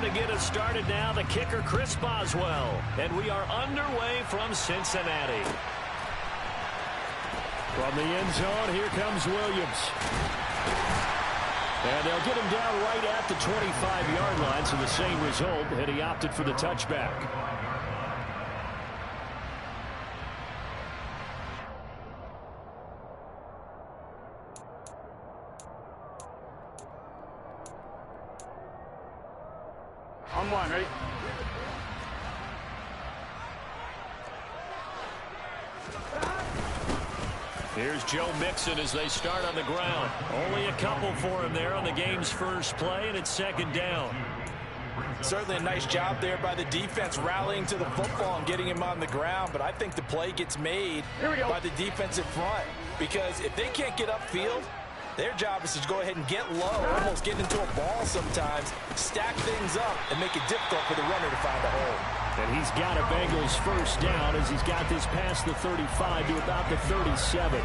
to get us started now, the kicker, Chris Boswell. And we are underway from Cincinnati. From the end zone, here comes Williams. And they'll get him down right at the 25-yard line, so the same result, and he opted for the touchback. On one, ready? Here's Joe Mixon as they start on the ground. Only a couple for him there on the game's first play, and it's second down. Certainly a nice job there by the defense rallying to the football and getting him on the ground, but I think the play gets made by the defensive front, because if they can't get upfield, their job is to go ahead and get low, almost get into a ball sometimes, stack things up, and make it difficult for the runner to find a hole. And he's got a Bengals first down as he's got this past the 35 to about the 37.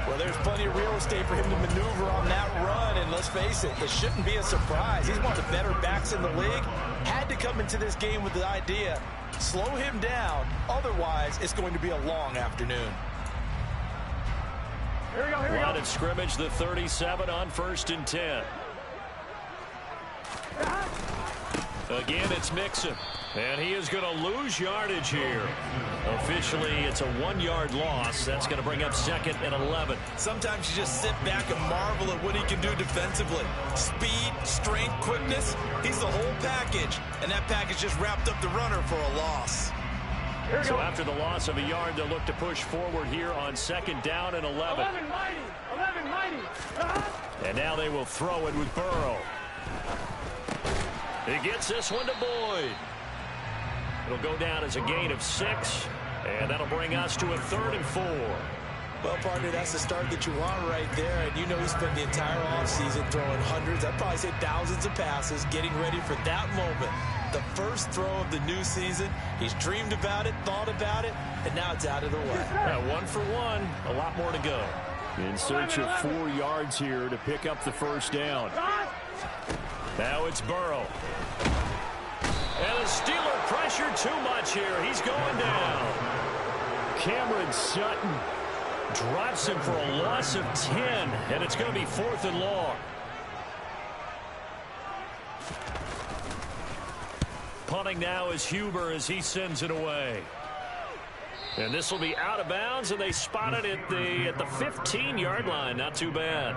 Well, there's plenty of real estate for him to maneuver on that run, and let's face it, it shouldn't be a surprise. He's one of the better backs in the league. Had to come into this game with the idea, slow him down, otherwise it's going to be a long afternoon. Here we go, here we go. Line of scrimmage, the 37 on 1st and 10. Again, it's Mixon. And he is going to lose yardage here. Officially, it's a 1-yard loss. That's going to bring up 2nd and 11. Sometimes you just sit back and marvel at what he can do defensively. Speed, strength, quickness, he's the whole package. And that package just wrapped up the runner for a loss. So after the loss of a yard, they'll look to push forward here on 2nd down and 11. 11 mighty. 11 mighty. And now they will throw it with Burrow. He gets this one to Boyd. It'll go down as a gain of 6, and that'll bring us to a 3rd and 4. Well, partner, that's the start that you want right there, and you know he spent the entire offseason throwing hundreds, I'd probably say thousands of passes, getting ready for that moment. The first throw of the new season, he's dreamed about it, thought about it, and now it's out of the way. Yeah, 1 for 1, a lot more to go. In search of 4 yards here to pick up the first down. Now it's Burrow. And the Steeler pressure too much here. He's going down. Cameron Sutton drops him for a loss of 10, and it's going to be 4th and long. Punting now is Huber as he sends it away. And this will be out of bounds, and they spot it at the 15-yard line. Not too bad.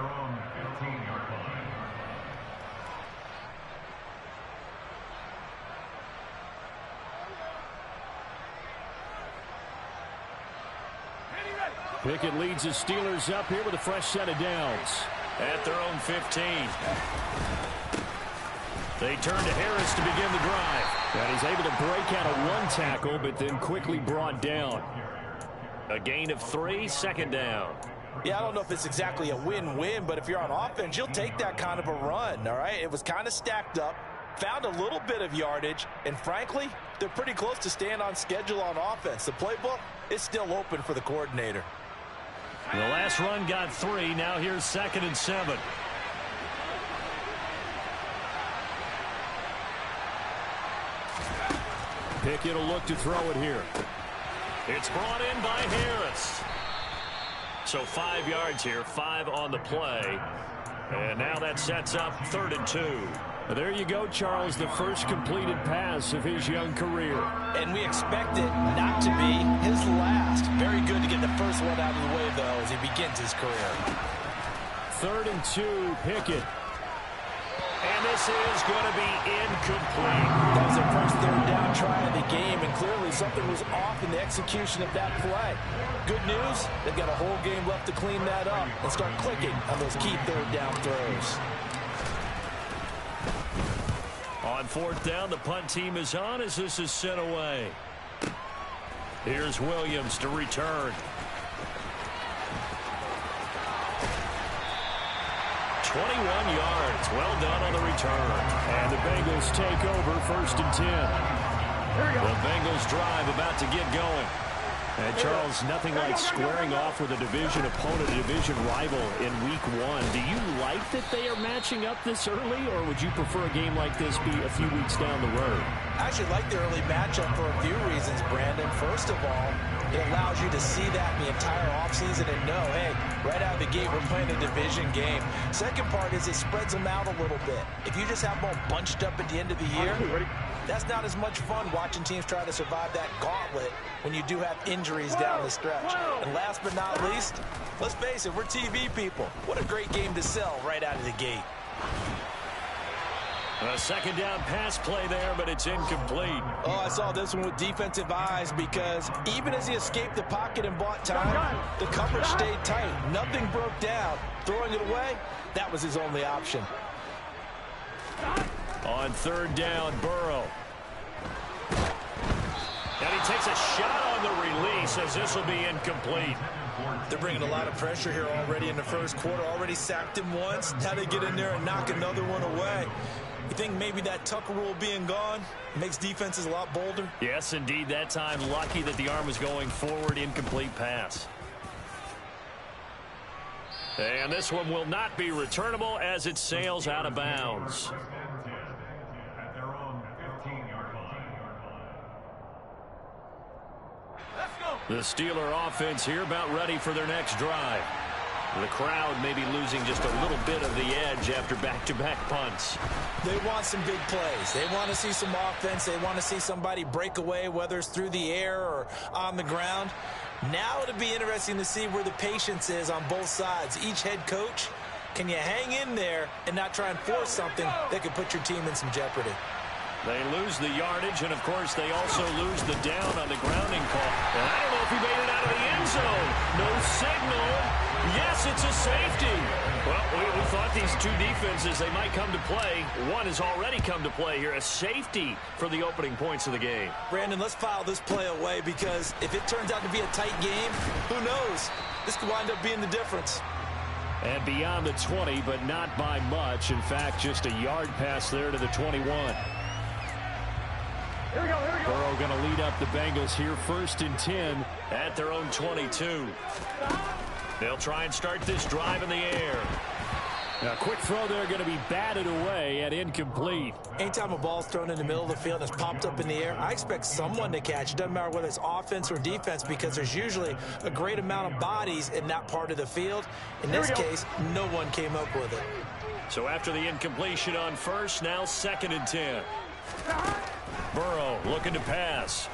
Pickett leads the Steelers up here with a fresh set of downs. At their own 15. They turn to Harris to begin the drive. And he's able to break out of 1 tackle, but then quickly brought down. A gain of 3, 2nd down. Yeah, I don't know if it's exactly a win-win, but if you're on offense, you'll take that kind of a run, all right? It was kind of stacked up, found a little bit of yardage, and frankly, they're pretty close to staying on schedule on offense. The playbook is still open for the coordinator. The last run got 3. Now here's 2nd and 7. Pickett will look to throw it here. It's brought in by Harris. So 5 yards here, 5 on the play. And now that sets up 3rd and 2. There you go, Charles, the first completed pass of his young career. And we expect it not to be his last. Very good to get the first one out of the way, though, as he begins his career. 3rd and 2, Pickett. And this is going to be incomplete. That was their first 3rd down try of the game, and clearly something was off in the execution of that play. Good news, they've got a whole game left to clean that up and start clicking on those key 3rd down throws. On 4th down, the punt team is on as this is sent away. Here's Williams to return. 21 yards. Well done on the return. And the Bengals take over 1st and 10. The Bengals drive about to get going. And Charles, nothing like squaring off with a division opponent, a division rival in week 1. Do you like that they are matching up this early, or would you prefer a game like this be a few weeks down the road? I actually like the early matchup for a few reasons, Brandon. First of all, it allows you to see that in the entire offseason and know, hey, right out of the gate, we're playing a division game. Second part is it spreads them out a little bit. If you just have them all bunched up at the end of the year, that's not as much fun watching teams try to survive that gauntlet when you do have injuries down the stretch. And last but not least, let's face it, we're TV people. What a great game to sell right out of the gate. A second down pass play there, but it's incomplete. Oh, I saw this one with defensive eyes because even as he escaped the pocket and bought time, the coverage stayed tight. Nothing broke down. Throwing it away, that was his only option. On third down, Burrow. And he takes a shot on the release as this will be incomplete. They're bringing a lot of pressure here already in the first quarter. Already sacked him once. Now they get in there and knock another one away. You think maybe that Tucker rule being gone makes defenses a lot bolder? Yes, indeed. That time, lucky that the arm was going forward. Incomplete pass. And this one will not be returnable as it sails out of bounds. The Steeler offense here about ready for their next drive. The crowd may be losing just a little bit of the edge after back-to-back punts. They want some big plays. They want to see some offense. They want to see somebody break away, whether it's through the air or on the ground. Now it'll be interesting to see where the patience is on both sides. Each head coach, can you hang in there and not try and force something that could put your team in some jeopardy? They lose the yardage, and, of course, they also lose the down on the grounding call. And I don't know if he made it out of the end zone. No signal. Yes, it's a safety. Well, we thought these two defenses, they might come to play. One has already come to play here. A safety for the opening points of the game. Brandon, let's file this play away because if it turns out to be a tight game, who knows? This could wind up being the difference. And beyond the 20, but not by much. In fact, just a yard pass there to the 21. Here we go. Burrow going to lead up the Bengals here, 1st and 10 at their own 22. They'll try and start this drive in the air. Now, quick throw there going to be batted away and incomplete. Anytime a ball's thrown in the middle of the field and it's popped up in the air, I expect someone to catch. It doesn't matter whether it's offense or defense because there's usually a great amount of bodies in that part of the field. In this case, no one came up with it. So after the incompletion on first, now 2nd and 10. Burrow looking to pass.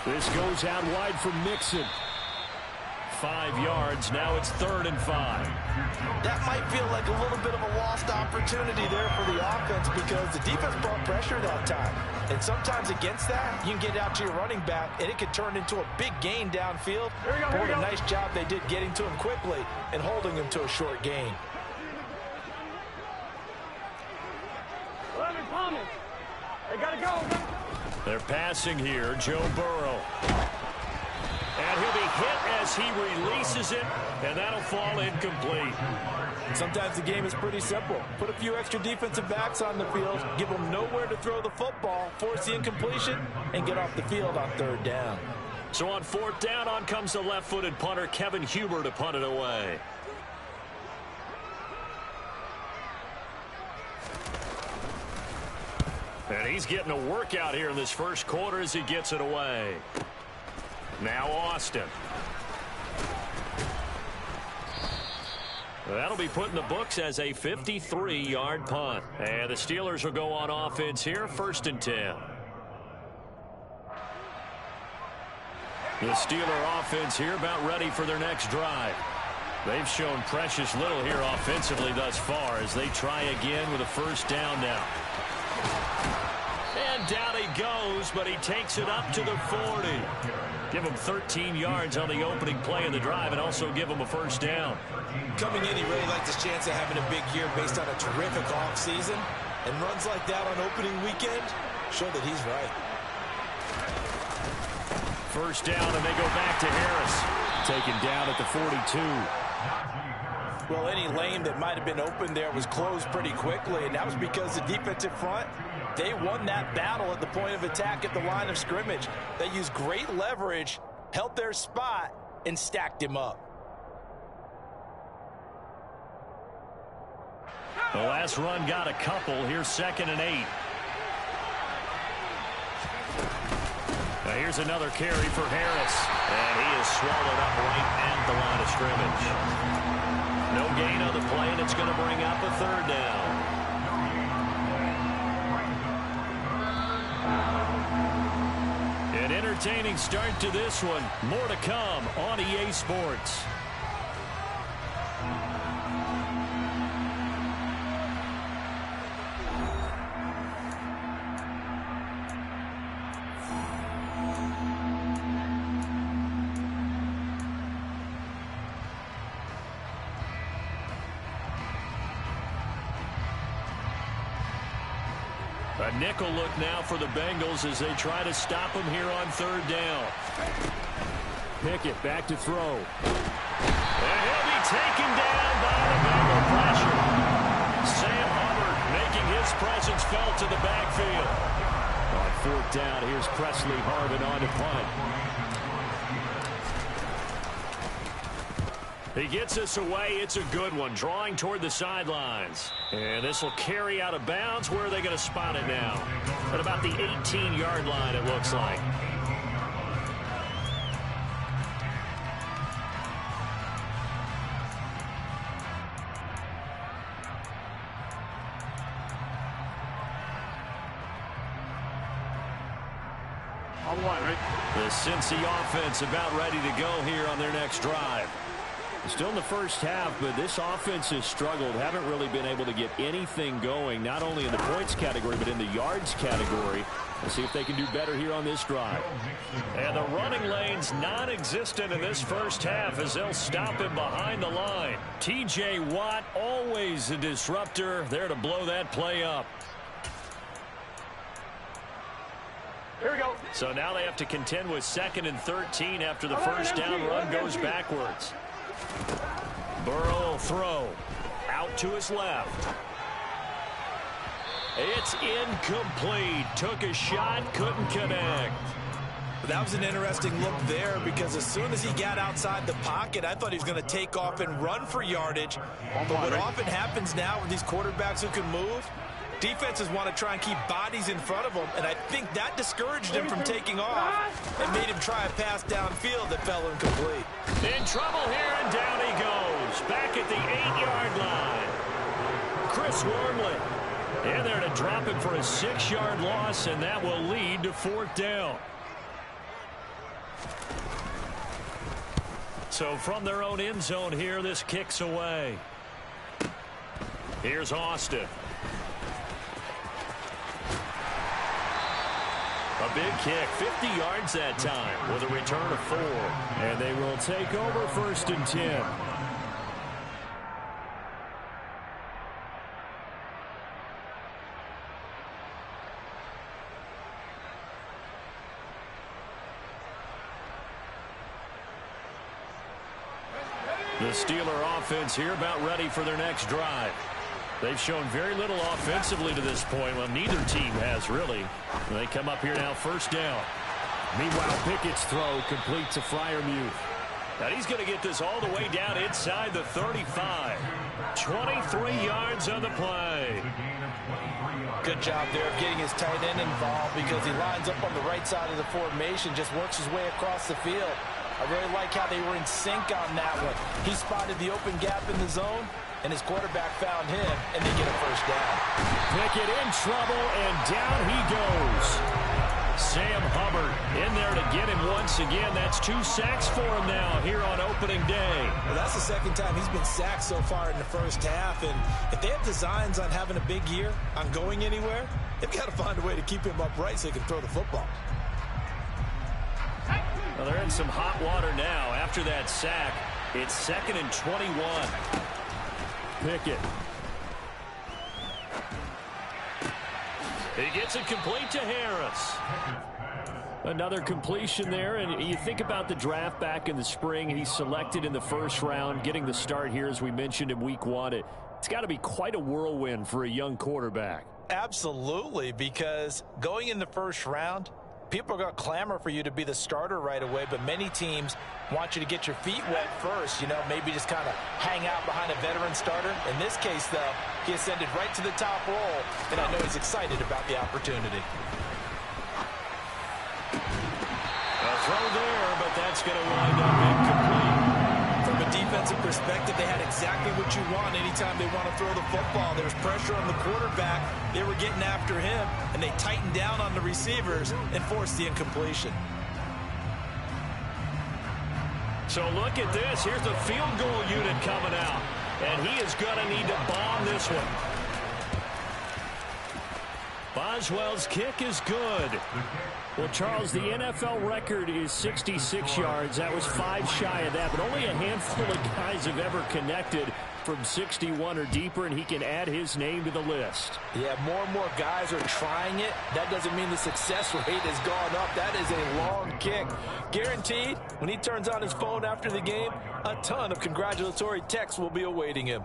This goes out wide for Mixon. 5 yards. Now it's 3rd and 5. That might feel like a little bit of a lost opportunity there for the offense because the defense brought pressure that time. And sometimes against that, you can get out to your running back, and it could turn into a big gain downfield. What a nice job they did getting to him quickly and holding him to a short gain. They gotta go. They're passing here, Joe Burrow. And he'll be hit as he releases it, and that'll fall incomplete. Sometimes the game is pretty simple. Put a few extra defensive backs on the field, give them nowhere to throw the football, force the incompletion, and get off the field on 3rd down. So on 4th down, on comes the left-footed punter, Kevin Huber, to punt it away. And he's getting a workout here in this first quarter as he gets it away. Now Austin. That'll be put in the books as a 53-yard punt. And the Steelers will go on offense here, 1st and 10. The Steeler offense here about ready for their next drive. They've shown precious little here offensively thus far as they try again with a 1st down now. And down he goes, but he takes it up to the 40. Give him 13 yards on the opening play of the drive and also give him a 1st down. Coming in, he really liked his chance of having a big year based on a terrific offseason. And runs like that on opening weekend show that he's right. 1st down, and they go back to Harris. Taken down at the 42. Well, any lane that might have been open there was closed pretty quickly, and that was because the defensive front, they won that battle at the point of attack at the line of scrimmage. They used great leverage held their spot, and stacked him up. The last run got a couple. Here's 2nd and 8. Now here's another carry for Harris. And he is swallowed up right at the line of scrimmage. No gain on the play, and it's going to bring up a 3rd down. An entertaining start to this one. More to come on EA Sports. A nickel look now for the Bengals as they try to stop him here on 3rd down. Pickett back to throw. And he'll be taken down by the Bengal pressure. Sam Hubbard making his presence felt to the backfield. On 4th down, here's Presley Harvin on to punt. He gets us away. It's a good one. Drawing toward the sidelines. And this will carry out of bounds. Where are they going to spot it now? At about the 18-yard line, it looks like. The Cincy offense about ready to go here on their next drive. Still in the first half, but this offense has struggled. Haven't really been able to get anything going, not only in the points category, but in the yards category. Let's see if they can do better here on this drive. And the running lane's non-existent in this first half as they'll stop him behind the line. T.J. Watt, always a disruptor, there to blow that play up. Here we go. So now they have to contend with 2nd and 13 after the first down run goes backwards. Burrow will throw. Out to his left. It's incomplete. Took a shot, couldn't connect. That was an interesting look there because as soon as he got outside the pocket, I thought he was going to take off and run for yardage. But what often happens now with these quarterbacks who can move, defenses want to try and keep bodies in front of them, and I think that discouraged him from taking off and made him try a pass downfield that fell incomplete. In trouble here, and down he goes. Back at the 8-yard line. Chris Wormley in there to drop him for a 6-yard loss, and that will lead to 4th down. So from their own end zone here, this kicks away. Here's Austin. A big kick, 50 yards that time with a return of 4. And they will take over 1st and 10. The Steeler offense here about ready for their next drive. They've shown very little offensively to this point. Well, neither team has really. They come up here now 1st down. Meanwhile, Pickett's throw complete to Freiermuth. Now he's going to get this all the way down inside the 35. 23 yards on the play. Good job there of getting his tight end involved because he lines up on the right side of the formation, just works his way across the field. I really like how they were in sync on that one. He spotted the open gap in the zone, and his quarterback found him, and they get a 1st down. Pickett in trouble, and down he goes. Sam Hubbard in there to get him once again. That's 2 sacks for him now here on opening day. Well, that's the 2nd time he's been sacked so far in the first half, and if they have designs on having a big year, on going anywhere, they've got to find a way to keep him upright so he can throw the football. Well, they're in some hot water now after that sack. It's 2nd and 21. Pickett. He gets it complete to Harris. Another completion there, and you think about the draft back in the spring. He's selected in the 1st round, getting the start here, as we mentioned in week 1. It's got to be quite a whirlwind for a young quarterback. Absolutely, because going in the 1st round, people are going to clamor for you to be the starter right away, but many teams want you to get your feet wet first, you know, maybe just kind of hang out behind a veteran starter. In this case, though, he ascended right to the top role, and I know he's excited about the opportunity. A throw there, but that's going to wind up incomplete. From a defensive perspective, they had exactly what you want anytime they want to throw the football. There was pressure on the quarterback. They were getting after him, and they tightened down on the receivers and forced the incompletion. So look at this. Here's the field goal unit coming out, and he is going to need to bomb this one. Boswell's kick is good. Well, Charles, the NFL record is 66 yards. That was 5 shy of that, but only a handful of guys have ever connected from 61 or deeper, and he can add his name to the list. Yeah, more and more guys are trying it. That doesn't mean the success rate has gone up. That is a long kick. Guaranteed, when he turns on his phone after the game, a ton of congratulatory texts will be awaiting him.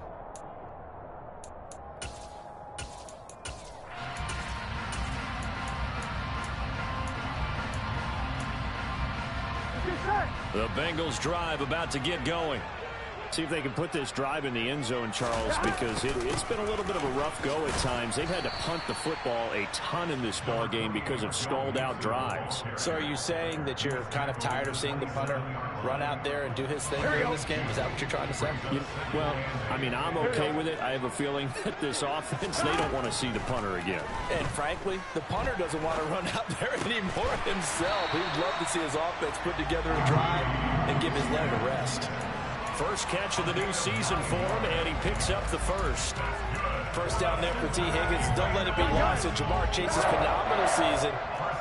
The Bengals drive about to get going. See if they can put this drive in the end zone, Charles, because it's been a little bit of a rough go at times. They've had to punt the football a ton in this ball game because of stalled-out drives. So are you saying that you're kind of tired of seeing the punter run out there and do his thing during this game? Is that what you're trying to say? Well, I mean, I'm okay with it. I have a feeling that this offense, they don't want to see the punter again. And frankly, the punter doesn't want to run out there anymore himself. He'd love to see his offense put together a drive and give his leg a rest. First catch of the new season for him, and he picks up the first. First down there for T. Higgins. Don't let it be lost that Jamar Chase's phenomenal season.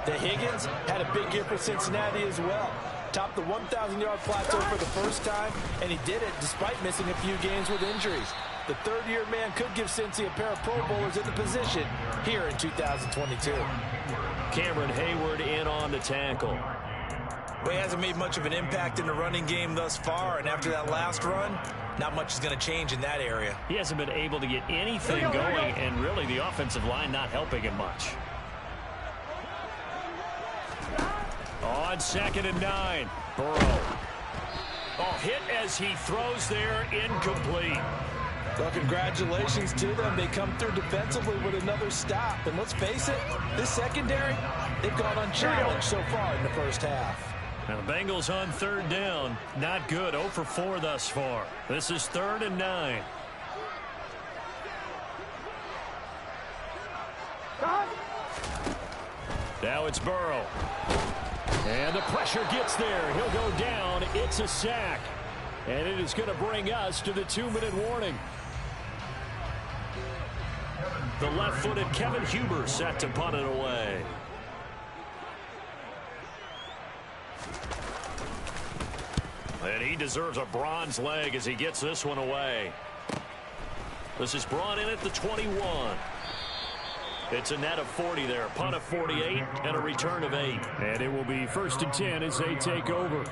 The Higgins had a big year for Cincinnati as well. Topped the 1,000-yard plateau for the first time, and he did it despite missing a few games with injuries. The third-year man could give Cincy a pair of Pro Bowlers in the position here in 2022. Cameron Hayward in on the tackle. Well, he hasn't made much of an impact in the running game thus far, and after that last run, not much is going to change in that area. He hasn't been able to get anything going, and really the offensive line not helping him much. On 2nd and 9, Burrow. Oh, hit as he throws there, incomplete. Well, congratulations to them. They come through defensively with another stop. And let's face it, this secondary, they've gone unchallenged so far in the first half. Now the Bengals on 3rd down. Not good. 0 for 4 thus far. This is 3rd and 9. Now it's Burrow. And the pressure gets there. He'll go down. It's a sack. And it is going to bring us to the 2-minute warning. The left-footed Kevin Huber set to punt it away. And he deserves a bronze leg as he gets this one away. This is brought in at the 21. It's a net of 40 there. Punt of 48 and a return of 8. And it will be 1st and 10 as they take over.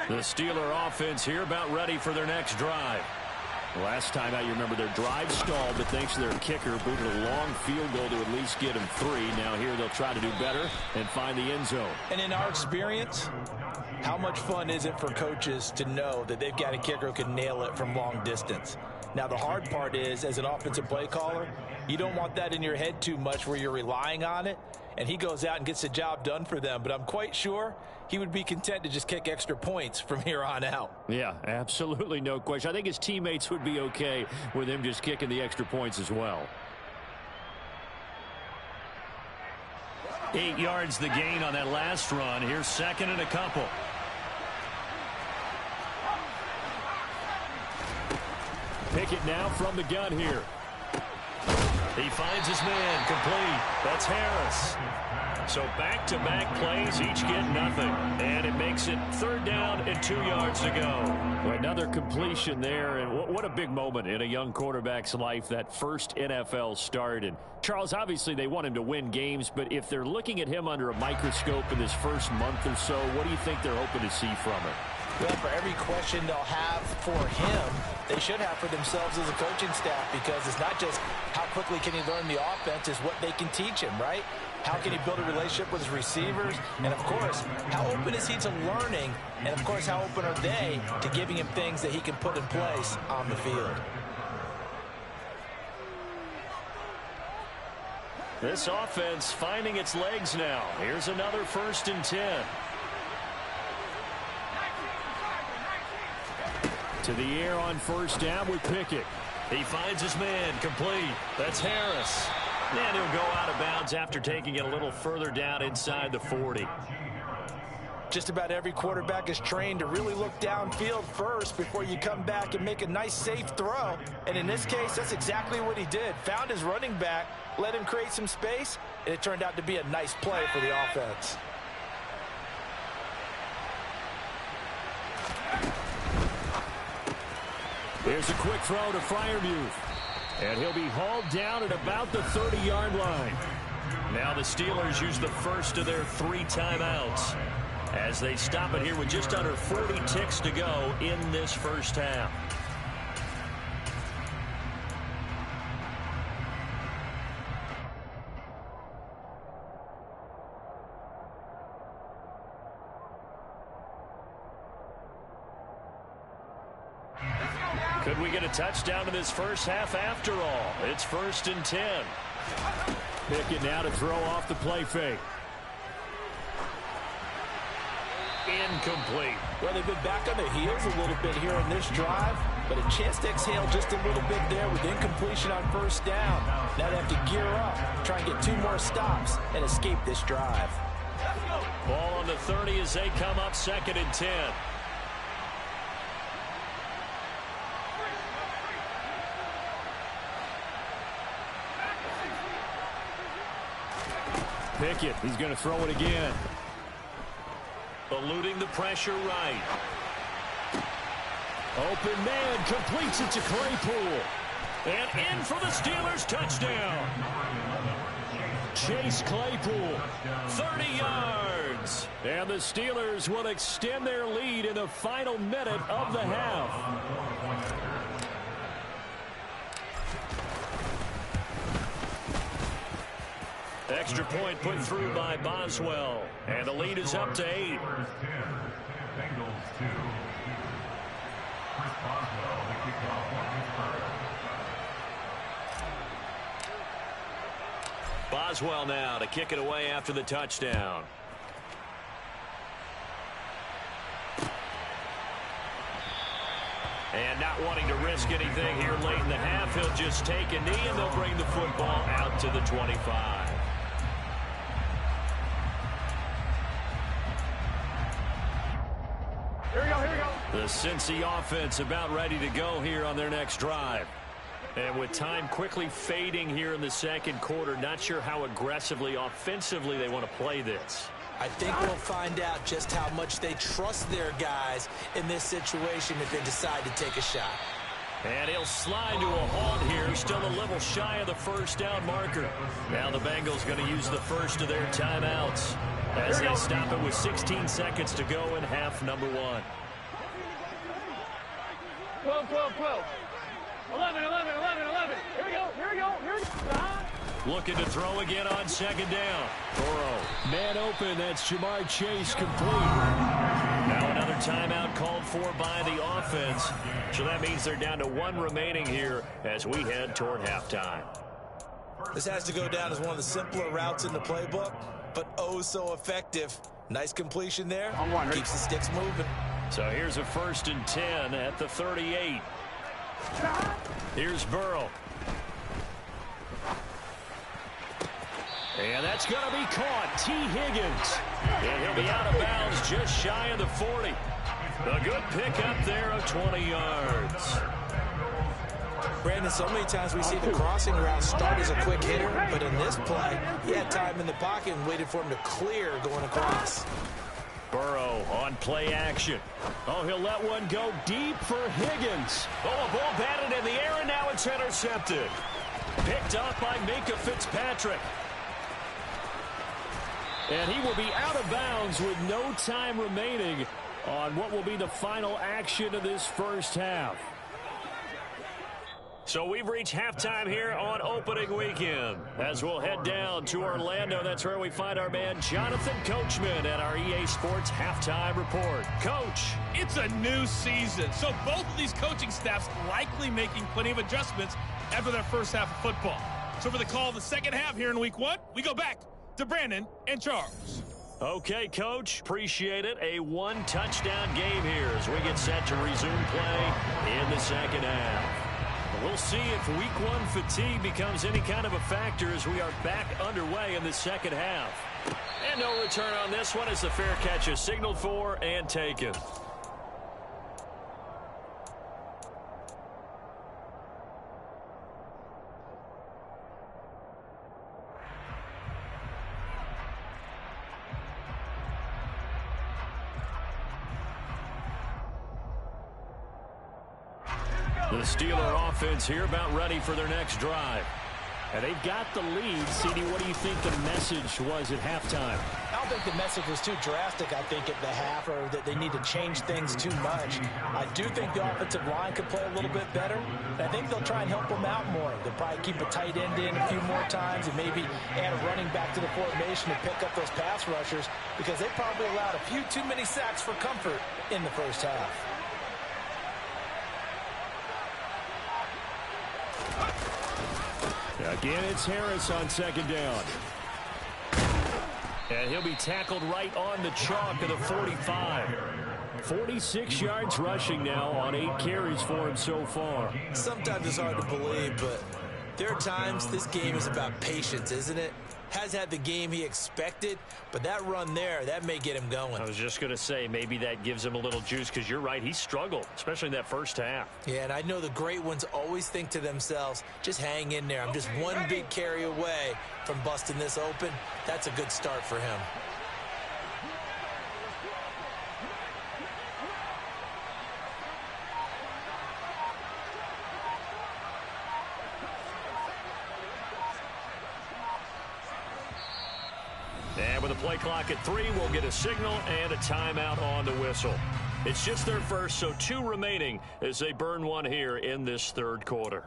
The Steeler offense here about ready for their next drive. Last time out, you remember their drive stalled, but thanks to their kicker, booted a long field goal to at least get them 3. Now here they'll try to do better and find the end zone. And in our experience, how much fun is it for coaches to know that they've got a kicker who can nail it from long distance? Now the hard part is, as an offensive play caller, you don't want that in your head too much where you're relying on it. And he goes out and gets the job done for them. But I'm quite sure he would be content to just kick extra points from here on out. Yeah, absolutely no question. I think his teammates would be okay with him just kicking the extra points as well. 8 yards the gain on that last run. Here's 2nd and a couple. Pickett now from the gun here. He finds his man, complete. That's Harris. So back-to-back plays, each get nothing. And it makes it 3rd down and 2 yards to go. Well, another completion there, and what a big moment in a young quarterback's life, that first NFL start. And Charles, obviously they want him to win games, but if they're looking at him under a microscope in this first month or so, what do you think they're hoping to see from him? Well, for every question they'll have for him, they should have for themselves as a coaching staff, because it's not just how quickly can he learn the offense, it's what they can teach him, right? How can he build a relationship with his receivers? And, of course, how open is he to learning? And, of course, how open are they to giving him things that he can put in place on the field? This offense finding its legs now. Here's another 1st and 10. To the air on 1st down with Pickett. He finds his man, complete. That's Harris. And he'll go out of bounds after taking it a little further down inside the 40. Just about every quarterback is trained to really look downfield first before you come back and make a nice, safe throw. And in this case, that's exactly what he did. Found his running back, let him create some space, and it turned out to be a nice play for the offense. There's a quick throw to Freiermuth. And he'll be hauled down at about the 30-yard line. Now the Steelers use the first of their 3 timeouts as they stop it here with just under 40 ticks to go in this first half. Could we get a touchdown in this first half after all? It's 1st and 10. Pickett now to throw off the play fake. Incomplete. Well, they've been back on their heels a little bit here in this drive, but a chance to exhale just a little bit there with incompletion on 1st down. Now they have to gear up, try and get 2 more stops, and escape this drive. Ball on the 30 as they come up 2nd and 10. Pickett, he's going to throw it again. Eluding the pressure right. Open man, completes it to Claypool. And in for the Steelers touchdown. Chase Claypool. 30 yards. And the Steelers will extend their lead in the final minute of the half. Extra point put through by Boswell. And the lead is up to 8. Bengals 2. Chris Boswell, the kickoff for Pittsburgh. Boswell now to kick it away after the touchdown. And not wanting to risk anything here late in the half, he'll just take a knee and they'll bring the football out to the 25. Here we go, here we go. The Cincy offense about ready to go here on their next drive. And with time quickly fading here in the second quarter, not sure how aggressively, offensively they want to play this. I think we'll find out just how much they trust their guys in this situation if they decide to take a shot. And he'll slide to a halt here, still a little shy of the first down marker. Now the Bengals going to use the first of their timeouts as they stop it with 16 seconds to go in half number 1. 12, 12, 12. 11, 11, 11, 11. Here we go, here we go, here we go. Looking to throw again on second down. Burrow, man open, that's Jamar Chase complete. Now another timeout called for by the offense. So that means they're down to 1 remaining here as we head toward halftime. This has to go down as one of the simpler routes in the playbook, but oh so effective. Nice completion there. Keeps the sticks moving. So here's a 1st and 10 at the 38. Here's Burrow. And that's going to be caught. T. Higgins. And he'll be out of bounds just shy of the 40. A good pickup there of 20 yards. Brandon, so many times we see the crossing route start as a quick hitter, but in this play, he had time in the pocket and waited for him to clear going across. Burrow on play action. Oh, he'll let one go deep for Higgins. Oh, a ball batted in the air, and now it's intercepted. Picked up by Minka Fitzpatrick. And he will be out of bounds with no time remaining on what will be the final action of this first half. So we've reached halftime here on opening weekend. As we'll head down to Orlando, that's where we find our man Jonathan Coachman at our EA Sports Halftime Report. Coach. It's a new season, so both of these coaching staffs likely making plenty of adjustments after their first half of football. So for the call of the second half here in week 1, we go back to Brandon and Charles. Okay, Coach. Appreciate it. A one-touchdown game here as we get set to resume play in the second half. We'll see if week 1 fatigue becomes any kind of a factor as we are back underway in the second half. And no return on this one as the fair catch is signaled for and taken. The Steeler offense here about ready for their next drive. And they've got the lead. CD, what do you think the message was at halftime? I don't think the message was too drastic, I think, at the half, or that they need to change things too much. I do think the offensive line could play a little bit better. And I think they'll try and help them out more. They'll probably keep a tight end in a few more times and maybe add a running back to the formation to pick up those pass rushers, because they probably allowed a few too many sacks for comfort in the first half. Again, it's Harris on second down. And he'll be tackled right on the chalk of the 45. 46 yards rushing now on 8 carries for him so far. Sometimes it's hard to believe, but there are times this game is about patience, isn't it? Has had the game he expected, but that run there, that may get him going. I was just going to say, maybe that gives him a little juice, because you're right, he struggled, especially in that first half. Yeah, and I know the great ones always think to themselves, just hang in there. I'm just one big carry away from busting this open. That's a good start for him. And with a play clock at 3, we'll get a signal and a timeout on the whistle. It's just their first, so 2 remaining as they burn one here in this third quarter.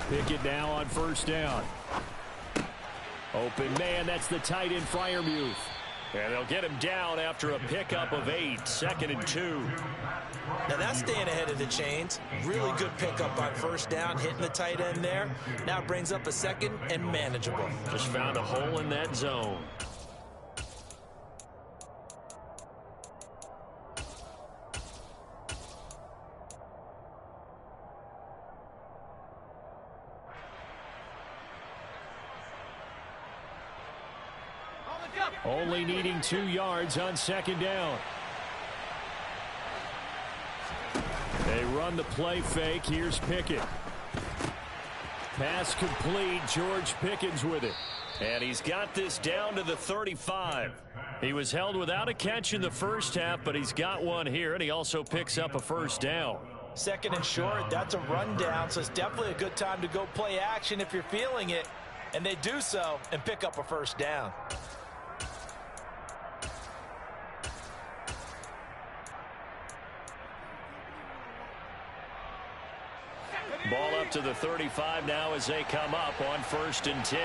Pickett now on first down. Open man, that's the tight end Freiermuth. And they'll get him down after a pickup of 8, 2nd and 2. Now that's staying ahead of the chains. Really good pickup on first down, hitting the tight end there. Now brings up a 2nd and manageable. Just found a hole in that zone. Only needing 2 yards on second down. They run the play fake. Here's Pickett. Pass complete. George Pickens with it. And he's got this down to the 35. He was held without a catch in the first half, but he's got one here, and he also picks up a first down. 2nd and short, that's a rundown, so it's definitely a good time to go play action if you're feeling it. And they do so and pick up a first down. Ball up to the 35 now as they come up on 1st and 10.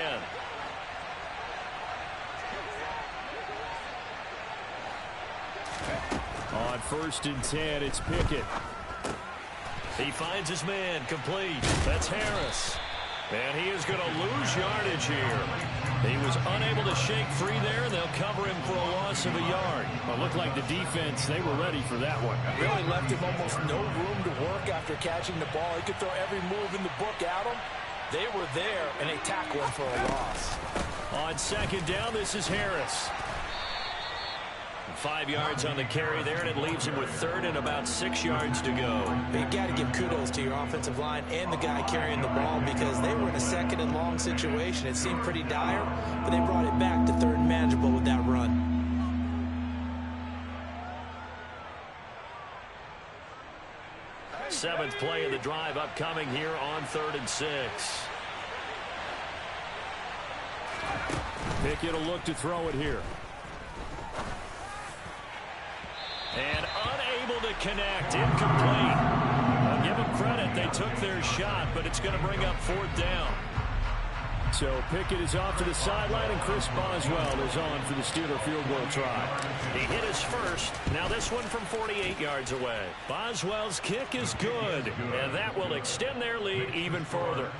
On 1st and 10, it's Pickett. He finds his man complete. That's Harris. And he is going to lose yardage here. He was unable to shake free there, and they'll cover him for a loss of a yard. It looked like the defense, they were ready for that one. Really left him almost no room to work after catching the ball. He could throw every move in the book at him. They were there, and they tackle him for a loss. On second down, this is Harris. 5 yards on the carry there, and it leaves him with third and about 6 yards to go. You got to give kudos to your offensive line and the guy carrying the ball because they were in a second and long situation. It seemed pretty dire, but they brought it back to third and manageable with that run. Seventh play of the drive upcoming here on 3rd and 6. Pickett will look to throw it here. And unable to connect. Incomplete. I'll give them credit. They took their shot, but it's going to bring up 4th down. So Pickett is off to the sideline, and Chris Boswell is on for the Steeler field goal try. He hit his first. Now this one from 48 yards away. Boswell's kick is good, and that will extend their lead even further.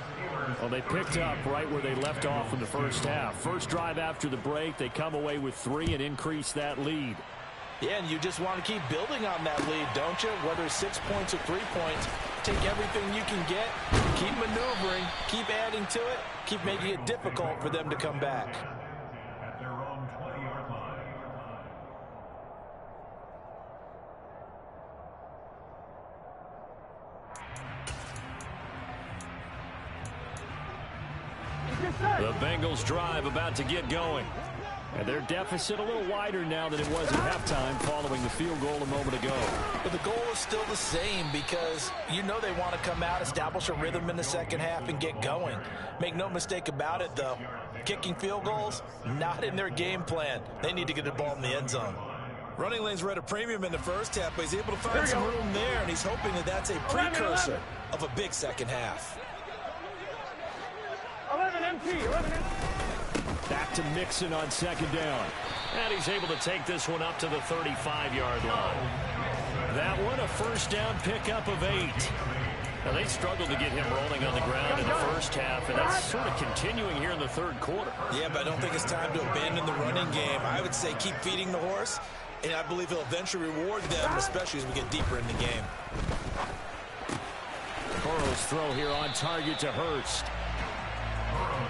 Well, they picked up right where they left off in the first half. First drive after the break, they come away with 3 and increase that lead. Yeah, and you just want to keep building on that lead, don't you? Whether it's 6 points or 3 points, take everything you can get, keep maneuvering, keep adding to it, keep making it difficult for them to come back. At their own 20-yard line. The Bengals drive about to get going. And their deficit a little wider now than it was at halftime following the field goal a moment ago. But the goal is still the same because you know they want to come out, establish a rhythm in the second half, and get going. Make no mistake about it, though. Kicking field goals, not in their game plan. They need to get the ball in the end zone. Running lanes were at a premium in the first half, but he's able to find some room there, and he's hoping that that's a precursor of a big second half. 11 MT, 11 MT. Back to Mixon on 2nd down. And he's able to take this one up to the 35-yard line. That one a first down pickup of 8. Now, they struggled to get him rolling on the ground in the first half, and that's sort of continuing here in the 3rd quarter. Yeah, but I don't think it's time to abandon the running game. I would say keep feeding the horse, and I believe he'll eventually reward them, especially as we get deeper in the game. Burrow's throw here on target to Hurst.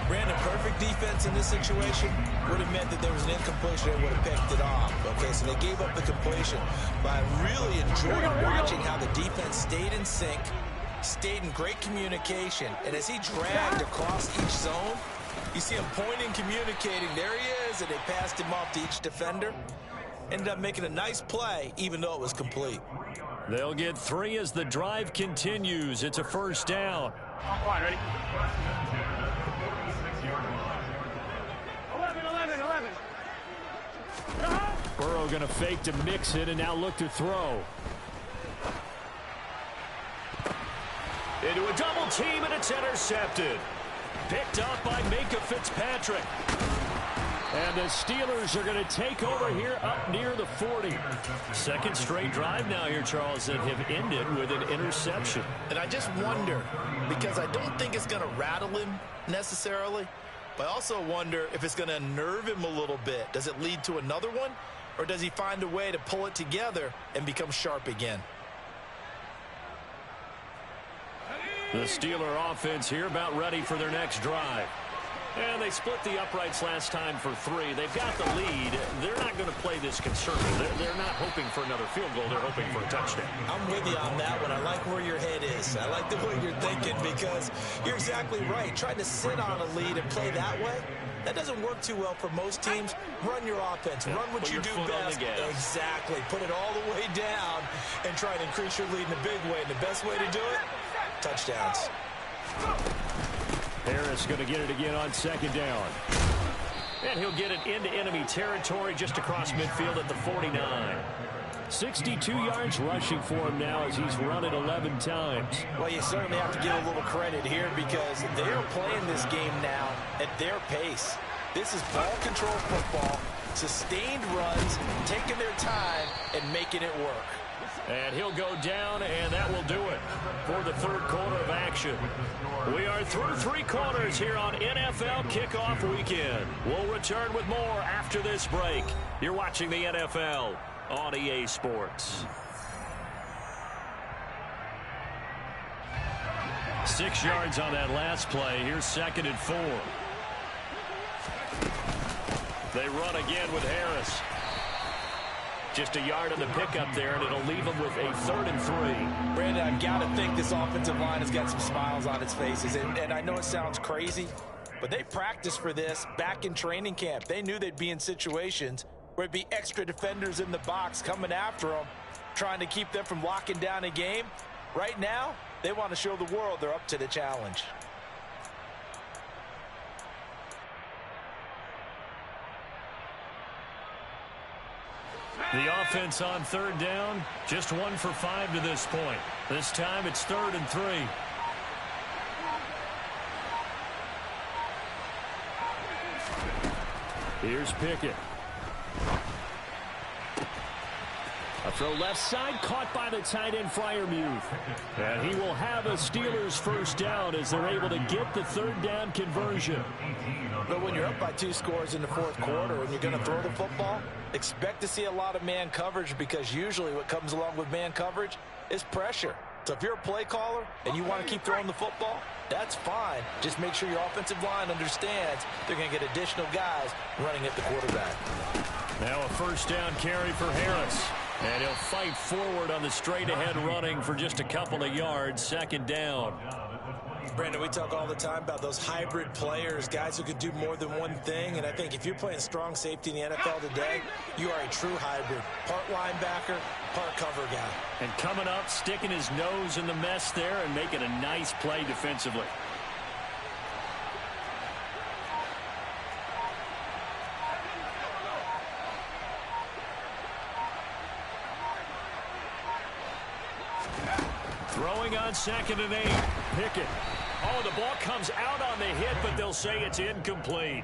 Brandon, perfect defense in this situation would have meant that there was an incompletion and would have picked it off. Okay, so they gave up the completion. But I really enjoyed watching how the defense stayed in sync, stayed in great communication. And as he dragged across each zone, you see him pointing, communicating. There he is, and they passed him off to each defender. Ended up making a nice play, even though it was complete. They'll get 3 as the drive continues. It's a first down. Come on, ready? 11. Burrow going to fake to Mixon and now look to throw. Into a double team, and it's intercepted. Picked up by Minka Fitzpatrick. And the Steelers are going to take over here up near the 40. Second straight drive now here, Charles, that have ended with an interception. And I just wonder, because I don't think it's going to rattle him necessarily, but I also wonder if it's going to unnerve him a little bit. Does it lead to another one, or does he find a way to pull it together and become sharp again? The Steeler offense here about ready for their next drive. And they split the uprights last time for 3. They've got the lead. They're not going to play this conservative. They're not hoping for another field goal. They're hoping for a touchdown. I'm with you on that one. I like where your head is. I like the way you're thinking because you're exactly right. Trying to sit on a lead and play that way, that doesn't work too well for most teams. Run your offense. Run what you do best. Exactly. Put it all the way down and try to increase your lead in a big way. And the best way to do it, touchdowns. Harris going to get it again on 2nd down. And he'll get it into enemy territory just across midfield at the 49. 62 yards rushing for him now as he's run it 11 times. Well, you certainly have to give a little credit here because they're playing this game now at their pace. This is ball control football, sustained runs, taking their time, and making it work. And he'll go down, and that will do it for the 3rd quarter of action. We are through 3 quarters here on NFL Kickoff Weekend. We'll return with more after this break. You're watching the NFL on EA Sports. 6 yards on that last play. Here's 2nd and 4. They run again with Harris. Just a yard on the pickup there, and it'll leave them with a 3rd and 3. Brandon, I've got to think this offensive line has got some smiles on its faces. And I know it sounds crazy, but they practiced for this back in training camp. They knew they'd be in situations where it'd be extra defenders in the box coming after them, trying to keep them from locking down a game. Right now, they want to show the world they're up to the challenge. The offense on 3rd down, just 1 for 5 to this point. This time it's 3rd and 3. Here's Pickett. A throw left side, caught by the tight end Freiermuth. And he will have a Steelers 1st down as they're able to get the 3rd down conversion. But when you're up by 2 scores in the 4th quarter and you're going to throw the football, expect to see a lot of man coverage, because usually what comes along with man coverage is pressure. So if you're a play caller and you want to keep throwing the football, that's fine. Just make sure your offensive line understands they're going to get additional guys running at the quarterback. Now a 1st down carry for Harris. And he'll fight forward on the straight-ahead running for just a couple of yards. 2nd down. Brandon, we talk all the time about those hybrid players, guys who could do more than one thing. And I think if you're playing strong safety in the NFL today, you are a true hybrid. Part linebacker, part cover guy. And coming up, sticking his nose in the mess there and making a nice play defensively. Throwing on 2nd and 8. Pickett. Oh, the ball comes out on the hit, but they'll say it's incomplete.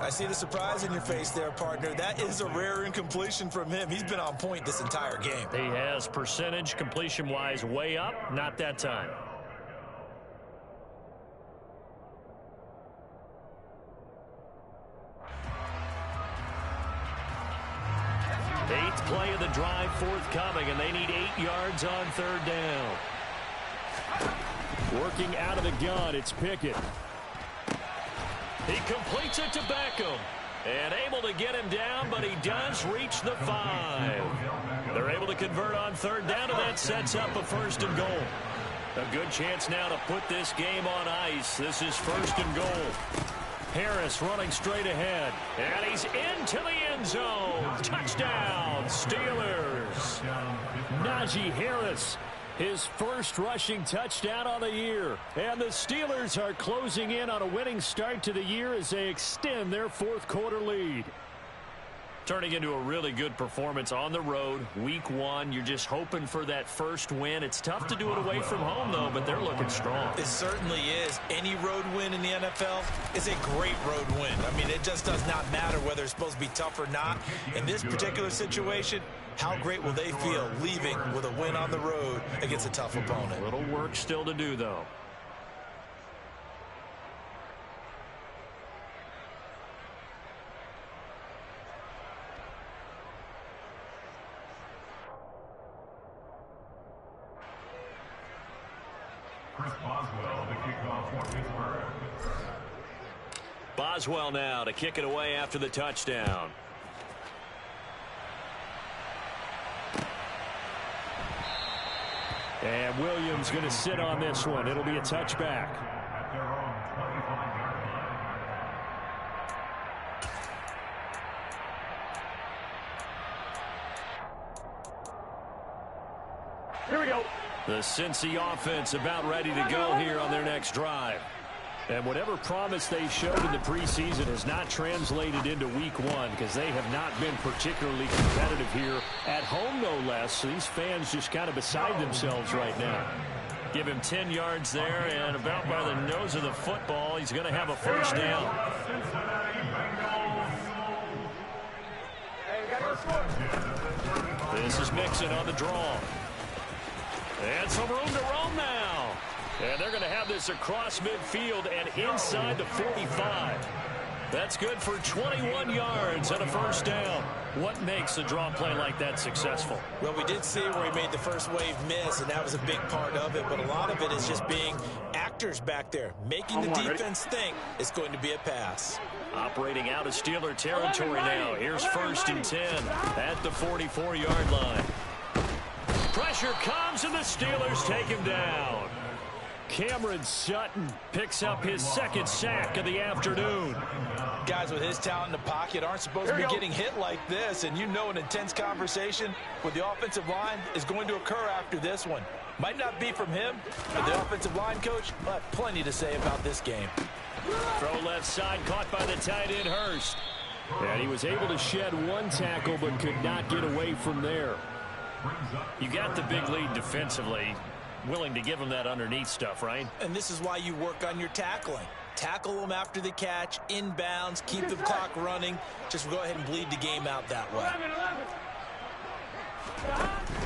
I see the surprise in your face there, partner. That is a rare incompletion from him. He's been on point this entire game. He has percentage completion-wise way up. Not that time. Eighth play of the drive forthcoming, and they need 8 yards on 3rd down. Working out of the gun, it's Pickett. He completes it to Beckham. And able to get him down, but he does reach the 5. They're able to convert on 3rd down, and that sets up a 1st and goal. A good chance now to put this game on ice. This is 1st and goal. Harris running straight ahead. And he's into the end zone. Touchdown, Steelers. Najee Harris, his 1st rushing touchdown on the year. And the Steelers are closing in on a winning start to the year as they extend their 4th quarter lead. Turning into a really good performance on the road. Week 1, you're just hoping for that 1st win. It's tough to do it away from home, though, but they're looking strong. It certainly is. Any road win in the NFL is a great road win. I mean, it just does not matter whether it's supposed to be tough or not. In this particular situation, how great will they feel leaving with a win on the road against a tough opponent? A little work still to do, though. Boswell, the kickoff for Pittsburgh. Boswell now to kick it away after the touchdown. And Williams going to sit on this one. It'll be a touchback. At their own 25-yard line. Here we go. The Cincy offense about ready to go here on their next drive. And whatever promise they showed in the preseason has not translated into week 1 because they have not been particularly competitive here at home, no less. So these fans just kind of beside themselves right now. Give him 10 yards there, and about by the nose of the football, he's going to have a 1st down. This is Mixon on the draw. And some room to roam now. And they're going to have this across midfield and inside the 45. That's good for 21 yards and a 1st down. What makes a draw play like that successful? Well, we did see where he made the first wave miss, and that was a big part of it. But a lot of it is just being actors back there, making the defense think it's going to be a pass. Operating out of Steeler territory now. Here's 1st and 10 at the 44-yard line. Pressure comes, and the Steelers take him down. Cameron Sutton picks up his 2nd sack of the afternoon. Guys with his talent in the pocket aren't supposed to be getting hit like this, and you know an intense conversation with the offensive line is going to occur after this one. Might not be from him, but the offensive line coach will have plenty to say about this game. Throw left side, caught by the tight end, Hurst. And he was able to shed 1 tackle, but could not get away from there. You got the big lead defensively. Willing to give him that underneath stuff, right? And this is why you work on your tackling. Tackle them after the catch, inbounds, keep the clock running. Just go ahead and bleed the game out that way.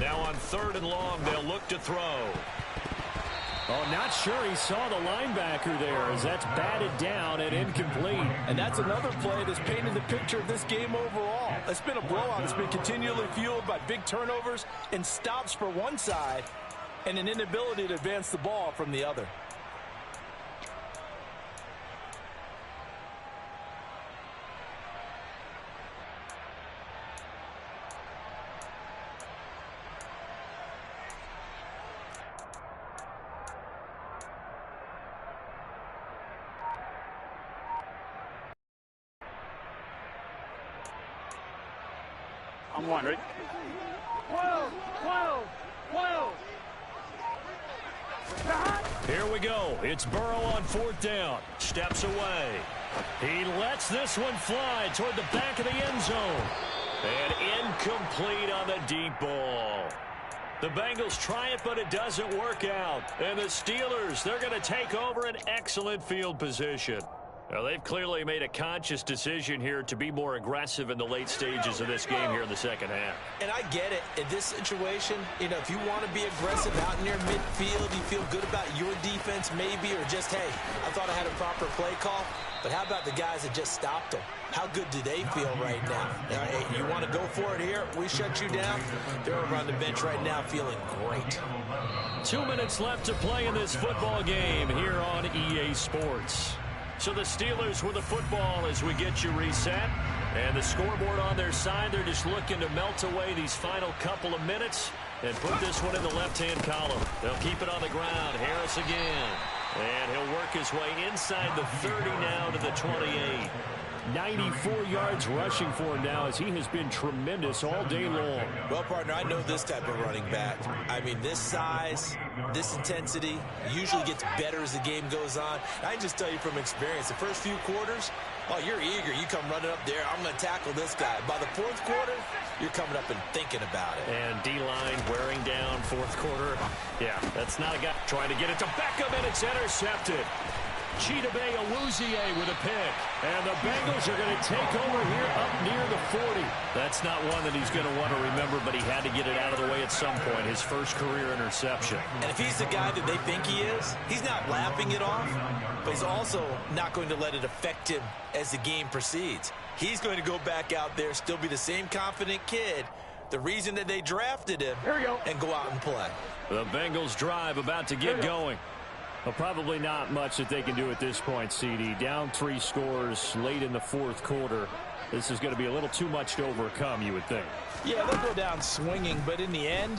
Now on 3rd and long, they'll look to throw. Oh, not sure he saw the linebacker there, as that's batted down and incomplete. And that's another play that's painted the picture of this game overall. It's been a blowout. It's been continually fueled by big turnovers and stops for one side and an inability to advance the ball from the other. I'm wondering. 12, 12, 12. Here we go. It's Burrow on 4th down. Steps away. He lets this one fly toward the back of the end zone. And incomplete on the deep ball. The Bengals try it, but it doesn't work out. And the Steelers, they're going to take over an excellent field position. Now, they've clearly made a conscious decision here to be more aggressive in the late stages of this game here in the 2nd half. And I get it. In this situation, you know, if you want to be aggressive out near midfield, you feel good about your defense maybe, or just, hey, I thought I had a proper play call. But how about the guys that just stopped them? How good do they feel right now? Hey, you want to go for it here? We shut you down. They're over on the bench right now feeling great. 2 minutes left to play in this football game here on EA Sports. So the Steelers with the football as we get you reset. And the scoreboard on their side, they're just looking to melt away these final couple of minutes and put this one in the left-hand column. They'll keep it on the ground. Harris again. And he'll work his way inside the 30 now to the 28. 94 yards rushing for him now, as he has been tremendous all day long. Well, partner, I know this type of running back. I mean, this size, this intensity usually gets better as the game goes on. I can just tell you from experience, the first few quarters, oh, you're eager. You come running up there, I'm going to tackle this guy. By the 4th quarter, you're coming up and thinking about it. And D-line wearing down 4th quarter. Yeah, that's not a guy trying to get it to Beckham, and it's intercepted. Chidobe Awuzie with a pick. And the Bengals are going to take over here up near the 40. That's not one that he's going to want to remember, but he had to get it out of the way at some point. His first career interception. And if he's the guy that they think he is, he's not laughing it off, but he's also not going to let it affect him as the game proceeds. He's going to go back out there, still be the same confident kid, the reason that they drafted him, and go out and play. The Bengals drive about to get going. Well, probably not much that they can do at this point, CD. Down 3 scores late in the 4th quarter. This is going to be a little too much to overcome, you would think. Yeah, they'll go down swinging, but in the end,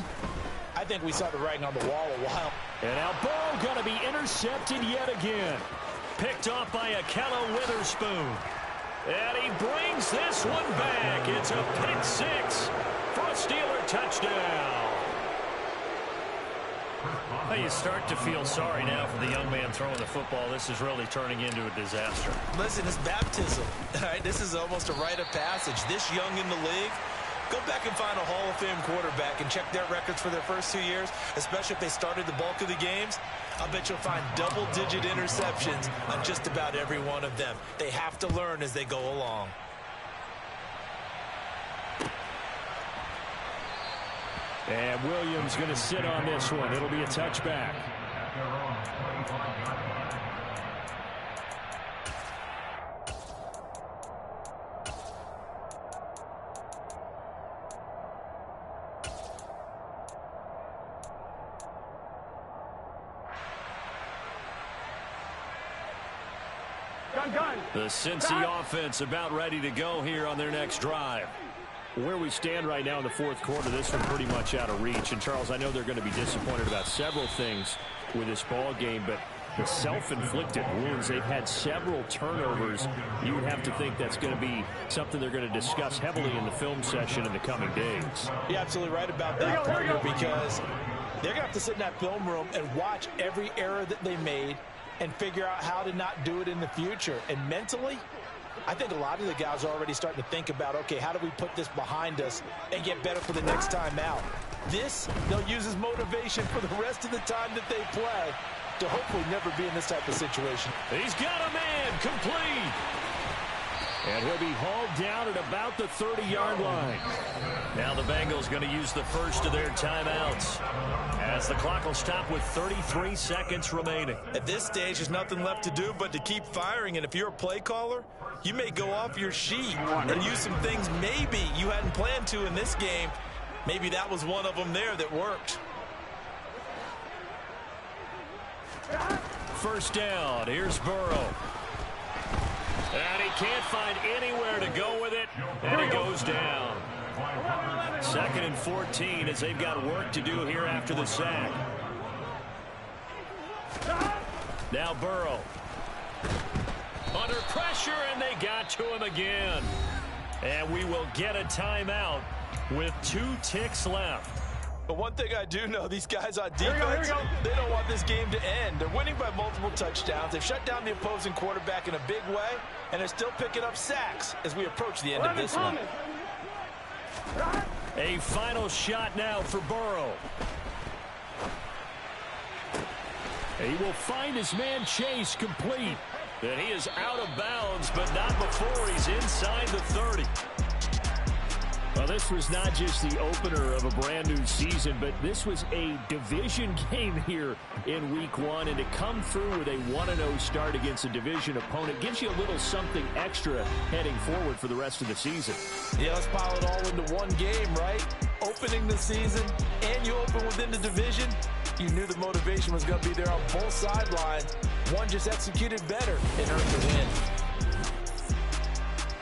I think we saw the writing on the wall a while. And now ball going to be intercepted yet again. Picked off by Akello Witherspoon. And he brings this one back. It's a pick 6 for a Steeler touchdown. Well, you start to feel sorry now for the young man throwing the football. This is really turning into a disaster. Listen, it's baptism. All right, this is almost a rite of passage. This young in the league, go back and find a Hall of Fame quarterback and check their records for their first 2 years, especially if they started the bulk of the games. I'll bet you'll find double-digit interceptions on just about every one of them. They have to learn as they go along. And Williams going to sit on this one. It'll be a touchback. The Cincy offense about ready to go here on their next drive. Where we stand right now in the fourth quarter, this one pretty much out of reach. And, Charles, I know they're going to be disappointed about several things with this ball game, but the self-inflicted wounds, they've had several turnovers. You would have to think that's going to be something they're going to discuss heavily in the film session in the coming days. You're absolutely right about that, partner, because they're going to have to sit in that film room and watch every error that they made and figure out how to not do it in the future. And mentally, I think a lot of the guys are already starting to think about, okay, how do we put this behind us and get better for the next time out? This, they'll use as motivation for the rest of the time that they play to hopefully never be in this type of situation. He's got a man complete. And he'll be hauled down at about the 30-yard line. Now the Bengals going to use the first of their timeouts as the clock will stop with 33 seconds remaining. At this stage, there's nothing left to do but to keep firing. And if you're a play caller, you may go off your sheet and use some things maybe you hadn't planned to in this game. Maybe that was one of them there that worked. First down. Here's Burrow. And he can't find anywhere to go with it. And he goes down. 2nd and 14 as they've got work to do here after the sack. Now Burrow. Under pressure, and they got to him again. And we will get a timeout with 2 ticks left. But one thing I do know, these guys on defense, they don't want this game to end. They're winning by multiple touchdowns. They've shut down the opposing quarterback in a big way, and they're still picking up sacks as we approach the end of this one. A final shot now for Burrow. He will find his man Chase complete. And he is out of bounds, but not before he's inside the 30. Well, this was not just the opener of a brand new season, but this was a division game here in week 1. And to come through with a 1-0 start against a division opponent gives you a little something extra heading forward for the rest of the season. Yeah, let's pile it all into one game, right? Opening the season, and you open within the division. You knew the motivation was going to be there on both sidelines. One just executed better and earned the win.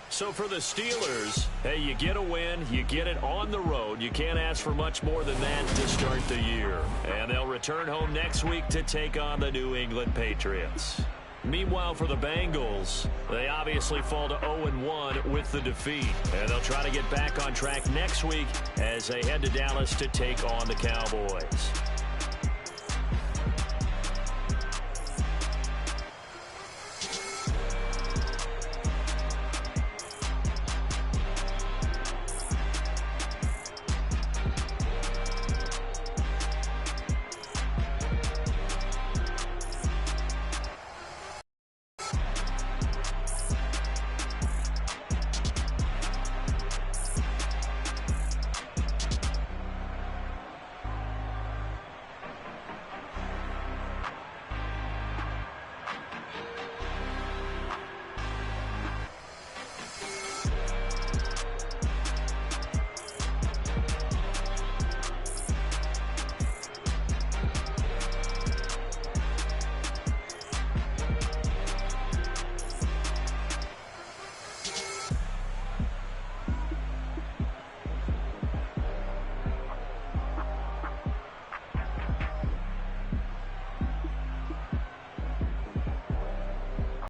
So for the Steelers, hey, you get a win, you get it on the road. You can't ask for much more than that to start the year. And they'll return home next week to take on the New England Patriots. Meanwhile, for the Bengals, they obviously fall to 0-1 with the defeat. And they'll try to get back on track next week as they head to Dallas to take on the Cowboys.